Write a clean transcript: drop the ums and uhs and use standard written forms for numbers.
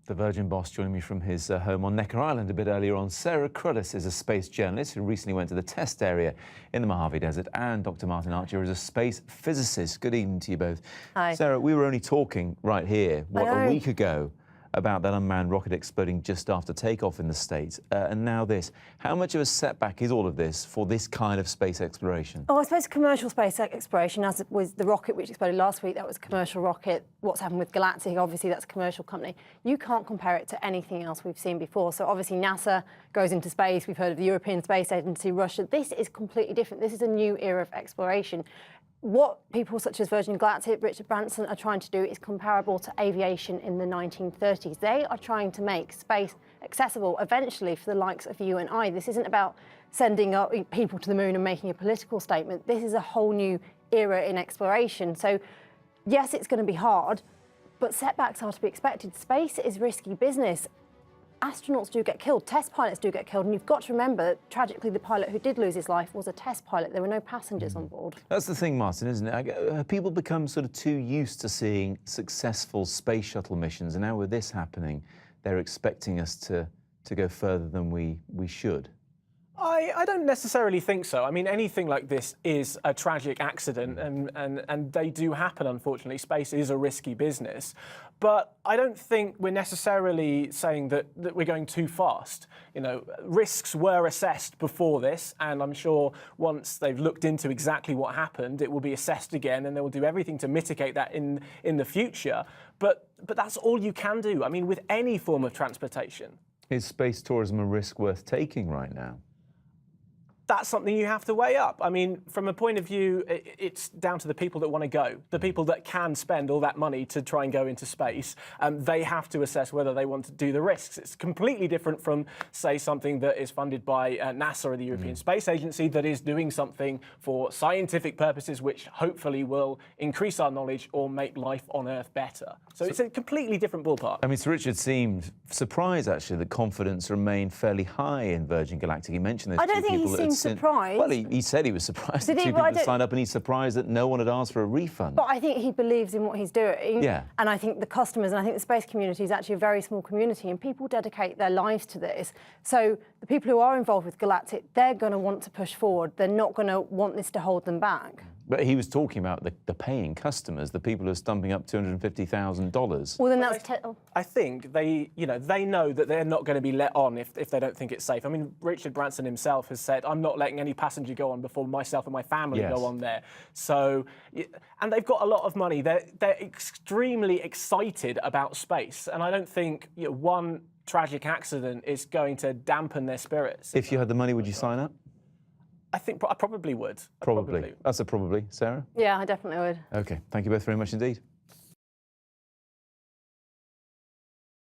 The Virgin boss joining me from his home on Necker Island a bit earlier on. Sarah Cruddas is a space journalist who recently went to the test area in the Mojave Desert, and Dr. Martin Archer is a space physicist. Good evening to you both. Hi. Sarah, we were only talking right here, a week ago, about that unmanned rocket exploding just after takeoff in the States. And now this. How much of a setback is all of this for this kind of space exploration? Oh, I suppose commercial space exploration, as was the rocket which exploded last week, that was a commercial rocket. What's happened with Galactic, obviously that's a commercial company. You can't compare it to anything else we've seen before. So obviously NASA goes into space. We've heard of the European Space Agency, Russia. This is completely different. This is a new era of exploration. What people such as Virgin Galactic, Richard Branson are trying to do is comparable to aviation in the 1930s. They are trying to make space accessible eventually for the likes of you and I. This isn't about sending people to the moon and making a political statement. This is a whole new era in exploration. So yes, it's going to be hard, but setbacks are to be expected. Space is risky business. Astronauts do get killed, test pilots do get killed, and you've got to remember that, tragically, the pilot who did lose his life was a test pilot. There were no passengers on board. That's the thing, Martin, isn't it? Have people become sort of too used to seeing successful space shuttle missions, and now with this happening, they're expecting us to go further than we should? I don't necessarily think so. I mean, anything like this is a tragic accident, and they do happen, unfortunately. Space is a risky business. But I don't think we're necessarily saying that we're going too fast. You know, risks were assessed before this, and I'm sure once they've looked into exactly what happened, it will be assessed again, and they will do everything to mitigate that in the future. But that's all you can do, I mean, with any form of transportation. Is space tourism a risk worth taking right now? That's something you have to weigh up. I mean, from a point of view, it's down to the people that want to go, the people that can spend all that money to try and go into space. They have to assess whether they want to do the risks. It's completely different from, say, something that is funded by NASA or the European Space Agency that is doing something for scientific purposes, which hopefully will increase our knowledge or make life on Earth better. So it's a completely different ballpark. I mean, Sir Richard seemed surprised, actually, that confidence remained fairly high in Virgin Galactic. He mentioned those two people that had surprised. Well, he said he was surprised that two people had signed up, and he's surprised that no one had asked for a refund. But I think he believes in what he's doing. Yeah. And I think the customers, and I think the space community is actually a very small community, and people dedicate their lives to this. So the people who are involved with Galactic, they're going to want to push forward. They're not going to want this to hold them back. But he was talking about the paying customers, the people who are stumping up $250,000. Well, then that's... I think they know that they're not going to be let on if they don't think it's safe. I mean, Richard Branson himself has said, I'm not letting any passenger go on before myself and my family go on there. So, and they've got a lot of money. They're extremely excited about space. And I don't think one tragic accident is going to dampen their spirits. If you had the money, would you sign up? I think I probably would. Probably. That's a probably. Sarah? Yeah, I definitely would. OK. Thank you both very much indeed.